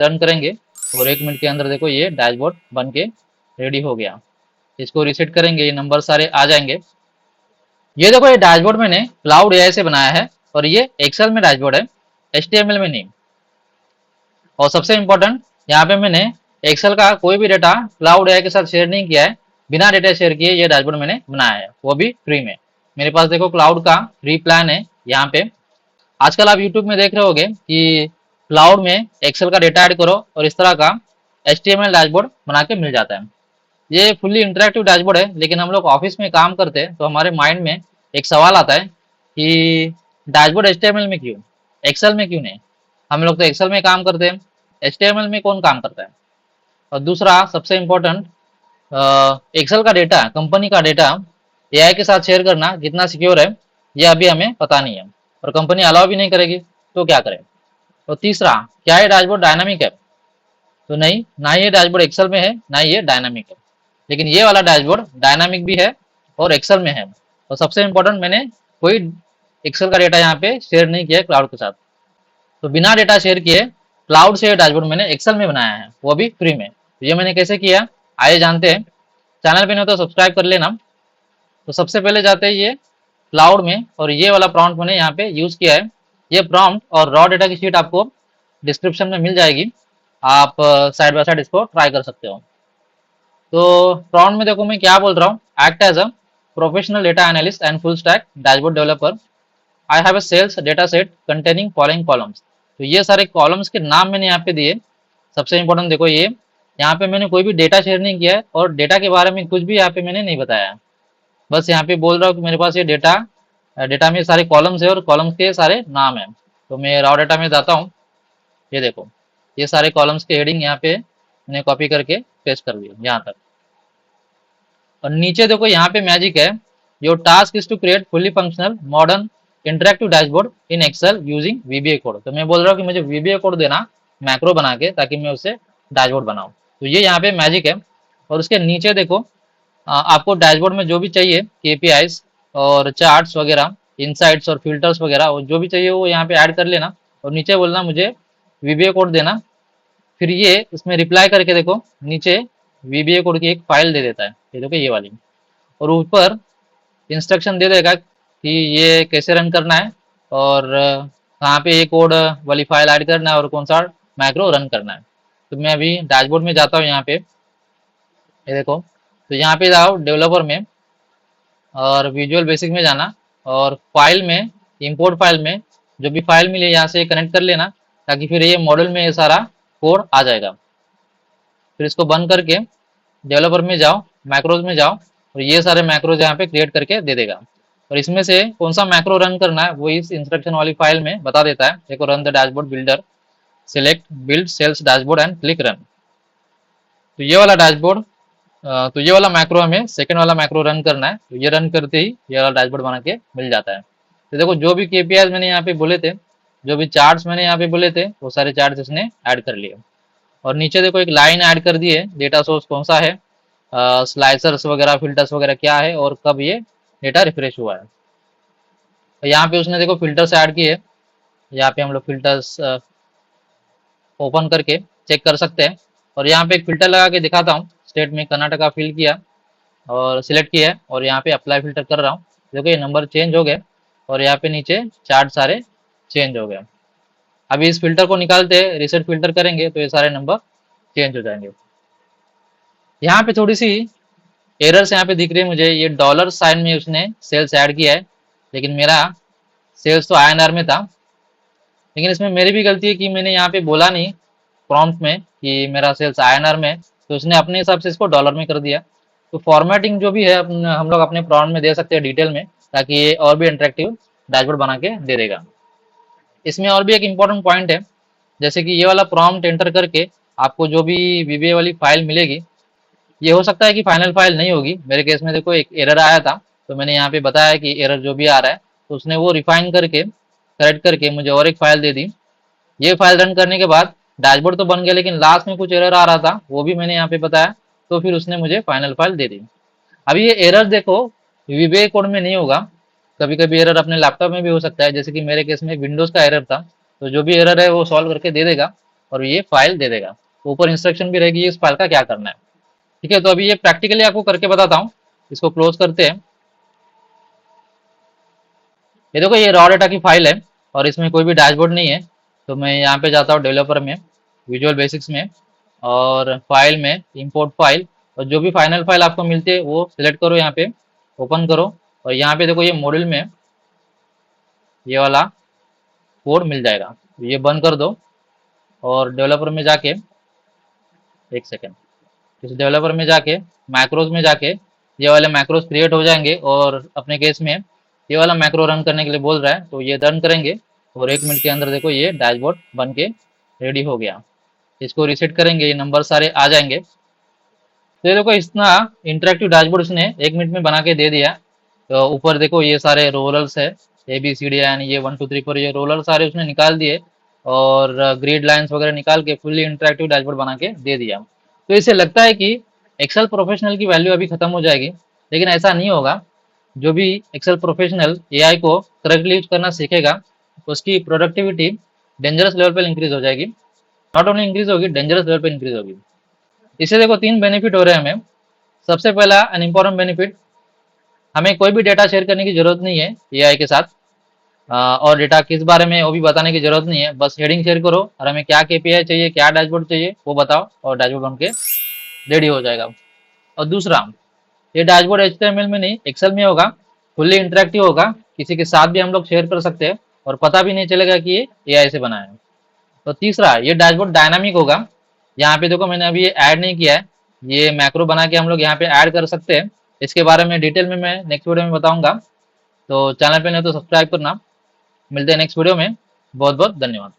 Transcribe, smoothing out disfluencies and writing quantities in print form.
Run करेंगे और 1 minute के अंदर देखो ये डैशबोर्ड बन के रेडी हो गया। इसको रीसेट करेंगे, ये नंबर सारे आ जाएंगे। ये देखो ये डैशबोर्ड मैंने क्लाउड एआई से बनाया है और ये एक्सेल में डैशबोर्ड है, एचटीएमएल में नहीं। और सबसे इम्पोर्टेंट, यहाँ पे मैंने एक्सेल का कोई भी डेटा क्लाउड एआई के साथ शेयर नहीं किया है, बिना डेटा शेयर किए ये डैशबोर्ड मैंने बनाया है, वो भी फ्री में। मेरे पास देखो क्लाउड का फ्री प्लान है यहाँ पे। आजकल आप यूट्यूब में देख रहे होगे कि क्लाउड में एक्सेल का डेटा ऐड करो और इस तरह का एचटीएमएल डैशबोर्ड बना के मिल जाता है। ये फुल्ली इंटरेक्टिव डैशबोर्ड है, लेकिन हम लोग ऑफिस में काम करते हैं तो हमारे माइंड में एक सवाल आता है कि डैशबोर्ड एचटीएमएल में क्यों, एक्सेल में क्यों नहीं। हम लोग तो एक्सेल में काम करते हैं, एचटीएमएल में कौन काम करता है। और दूसरा सबसे इम्पोर्टेंट, एक्सेल का डेटा, कंपनी का डेटा एआई के साथ शेयर करना कितना सिक्योर है ये अभी हमें पता नहीं है, और कंपनी अलाउ भी नहीं करेगी, तो क्या करें। और तीसरा, क्या ये डैशबोर्ड डायनामिक है, तो नहीं, ना ये डैशबोर्ड एक्सेल में है ना ये डायनामिक है। लेकिन ये वाला डैशबोर्ड डायनामिक भी है और एक्सेल में है। और सबसे इम्पोर्टेंट, मैंने कोई एक्सेल का डेटा यहाँ पे शेयर नहीं किया है क्लाउड के साथ। तो बिना डेटा शेयर किए क्लाउड से डैशबोर्ड मैंने एक्सेल में बनाया है, वो भी फ्री में। तो ये मैंने कैसे किया, आइए जानते हैं। चैनल पे नहीं हो तो सब्सक्राइब कर लेना। तो सबसे पहले जाते हैं ये क्लाउड में, और ये वाला प्रॉम्प्ट मैंने यहाँ पे यूज किया है। ये प्रॉम्प्ट और रॉ डेटा की शीट आपको डिस्क्रिप्शन में मिल जाएगी, आप साइड बाय साइड इसको ट्राई कर सकते हो। तो प्रॉम्प्ट में देखो मैं क्या बोल रहा हूँ, act as a professional data analyst and full stack dashboard developer, I have a sales data set containing following columns. तो ये सारे कॉलम्स के नाम मैंने यहाँ पे दिए। सबसे इंपॉर्टेंट देखो, ये यहाँ पे मैंने कोई भी डेटा शेयर नहीं किया है और डेटा के बारे में कुछ भी यहाँ पे मैंने नहीं बताया है। बस यहाँ पे बोल रहा हूँ कि मेरे पास ये डेटा डेटा में सारे कॉलम्स है और कॉलम्स के सारे नाम है। तो मैं रॉ डेटा में जाता हूँ, ये देखो ये सारे कॉलम्स के हेडिंग यहाँ पे मैंने कॉपी करके पेस्ट कर दिया यहाँ तक। और नीचे देखो यहाँ पे मैजिक है, your task is to create fully functional modern interactive dashboard in Excel using VBA code. तो मैं बोल रहा हूँ कि मुझे वीबीए कोड देना मैक्रो बना के, ताकि मैं उससे डैशबोर्ड बनाऊँ। तो ये यहाँ पे मैजिक है। और उसके नीचे देखो, आपको डैशबोर्ड में जो भी चाहिए केपीआईज और चार्ट्स वगैरह, इनसाइट्स और फिल्टर्स वगैरह, वो जो भी चाहिए वो यहाँ पे ऐड कर लेना। और नीचे बोलना मुझे वीबीए कोड देना, फिर ये इसमें रिप्लाई करके देखो नीचे वीबीए कोड की एक फाइल दे देता है, ये देखो ये वाली। और ऊपर इंस्ट्रक्शन दे देगा कि ये कैसे रन करना है और कहाँ पे ये कोड वाली फाइल ऐड करना है और कौन सा मैक्रो रन करना है। तो मैं अभी डैशबोर्ड में जाता हूँ यहाँ पे, ये देखो। तो यहाँ पे जाओ डेवलपर में और विजुअल बेसिक में जाना, और फाइल में, इंपोर्ट फाइल में जो भी फाइल मिले यहाँ से कनेक्ट कर लेना, ताकि फिर ये मॉडल में ये सारा कोड आ जाएगा। फिर इसको बंद करके डेवलपर में जाओ, मैक्रोज में जाओ, और ये सारे मैक्रोज यहाँ पे क्रिएट करके दे देगा। और इसमें से कौन सा मैक्रो रन करना है वो इस इंस्ट्रक्शन वाली फाइल में बता देता है। देखो, run the dashboard builder, select build sales dashboard and click run. तो ये वाला डैशबोर्ड, तो ये वाला मैक्रो हमें सेकंड वाला मैक्रो रन करना है। तो ये रन करते ही ये वाला डैशबोर्ड बना के मिल जाता है। तो देखो, जो भी केपीआई मैंने यहाँ पे बोले थे, जो भी चार्ट्स मैंने यहाँ पे बोले थे, वो सारे चार्ट्स इसने ऐड कर लिए। और नीचे देखो एक लाइन ऐड कर दी है, डेटा सोर्स कौन सा है, स्लाइसर्स वगैरह, फिल्टर्स वगैरह क्या है, और कब ये डेटा रिफ्रेश हुआ है। तो यहाँ पे उसने देखो फिल्टर्स ऐड किए। यहाँ पे हम लोग फिल्टर्स ओपन करके चेक कर सकते हैं। और यहाँ पे एक फिल्टर लगा के दिखाता हूँ। स्टेट में कर्नाटका फिल किया और सिलेक्ट किया है, और यहाँ पे अप्लाई फिल्टर कर रहा हूँ। देखो ये नंबर चेंज हो गए और यहाँ पे नीचे चार्ट सारे चेंज हो गए। अभी इस फिल्टर को निकालते हैं, रिसेट फिल्टर करेंगे तो ये सारे नंबर चेंज हो जाएंगे। यहाँ पे थोड़ी सी एरर्स यहाँ पे दिख रही है मुझे, ये डॉलर साइन में उसने सेल्स ऐड किया है, लेकिन मेरा सेल्स तो आईएनआर में था। लेकिन इसमें मेरी भी गलती है कि मैंने यहाँ पे बोला नहीं प्रॉम्प्ट में कि मेरा सेल्स आईएनआर में, तो उसने अपने हिसाब से इसको डॉलर में कर दिया। तो फॉर्मेटिंग जो भी है हम लोग अपने प्रॉम्प्ट में दे सकते हैं डिटेल में, ताकि ये और भी इंटरेक्टिव डैशबोर्ड बना के दे देगा। इसमें और भी एक इम्पॉर्टेंट पॉइंट है, जैसे कि ये वाला प्रॉम्प्ट एंटर करके आपको जो भी वीबीए वाली फाइल मिलेगी, ये हो सकता है कि फाइनल फाइल नहीं होगी। मेरे केस में देखो एक एरर आया था, तो मैंने यहाँ पे बताया कि एरर जो भी आ रहा है, तो उसने वो रिफाइन करके करेक्ट करके मुझे और एक फाइल दे दी। ये फाइल रन करने के बाद डैशबोर्ड तो बन गया, लेकिन लास्ट में कुछ एरर आ रहा था, वो भी मैंने यहाँ पे बताया, तो फिर उसने मुझे फाइनल फाइल दे दी। अभी ये एरर देखो वीबीए कोड में नहीं होगा, कभी कभी एरर अपने लैपटॉप में भी हो सकता है, जैसे कि मेरे केस में विंडोज का एरर था। तो जो भी एरर है वो सॉल्व करके दे देगा, और ये फाइल दे देगा। ऊपर इंस्ट्रक्शन भी रहेगी इस फाइल का क्या करना है। ठीक है, तो अभी ये प्रैक्टिकली आपको करके बताता हूँ। इसको क्लोज करते हैं। ये देखो ये रॉ डेटा की फाइल है और इसमें कोई भी डैशबोर्ड नहीं है। तो मैं यहाँ पे जाता हूँ डेवलपर में, विजुअल बेसिक्स में, और फाइल में इंपोर्ट फाइल, और जो भी फाइनल फाइल आपको मिलती है वो सिलेक्ट करो, यहाँ पे ओपन करो, और यहाँ पे देखो ये मॉड्यूल में ये वाला कोड मिल जाएगा। ये बंद कर दो और डेवलपर में जाके, एक सेकेंड, इस डेवलपर में जाके मैक्रोज में जाके ये वाले मैक्रोज क्रिएट हो जाएंगे। और अपने केस में ये वाला मैक्रो रन करने के लिए बोल रहा है, तो ये रन करेंगे और 1 मिनट के अंदर देखो ये डैशबोर्ड बन के रेडी हो गया। इसको रिसेट करेंगे, ये नंबर सारे आ जाएंगे। तो ये देखो इतना इंटरेक्टिव डैशबोर्ड इसने 1 मिनट में बना के दे दिया। तो ऊपर देखो ये सारे रोलर्स है, ABCD यानी ये 1 2 3 4, ये रोलर सारे उसने निकाल दिए और ग्रिड लाइंस वगैरह निकाल के फुल्ली इंटरेक्टिव डैशबोर्ड बना के दे दिया। तो इससे लगता है कि एक्सेल प्रोफेशनल की वैल्यू अभी खत्म हो जाएगी, लेकिन ऐसा नहीं होगा। जो भी एक्सेल प्रोफेशनल AI को करेक्टली यूज करना सीखेगा, उसकी प्रोडक्टिविटी डेंजरस लेवल पर इंक्रीज हो जाएगी। नॉट ओनली इंक्रीज होगी, डेंजरस लेवल पर इंक्रीज होगी। इससे देखो 3 बेनिफिट हो रहे हैं हमें। सबसे पहला एन इम्पोर्टेंट बेनिफिट, हमें कोई भी डेटा शेयर करने की जरूरत नहीं है AI के साथ। और डेटा किस बारे में वो भी बताने की जरूरत नहीं है, बस हेडिंग शेयर करो और हमें क्या KPI चाहिए, क्या डैशबोर्ड चाहिए वो बताओ, और डैशबोर्ड बन के रेडी हो जाएगा। और दूसरा, ये डैशबोर्ड HTML में नहीं एक्सेल में होगा, फुल्ली इंटरेक्टिव होगा, किसी के साथ भी हम लोग शेयर कर सकते हैं और पता भी नहीं चलेगा कि ये AI से बना है। तो तीसरा, ये डैशबोर्ड डायनामिक होगा। यहाँ पे देखो मैंने अभी ये ऐड नहीं किया है, ये मैक्रो बना के हम लोग यहाँ पे ऐड कर सकते हैं। इसके बारे में डिटेल में मैं नेक्स्ट वीडियो में बताऊंगा। तो चैनल पे नहीं तो सब्सक्राइब करना। मिलते हैं नेक्स्ट वीडियो में। बहुत बहुत धन्यवाद।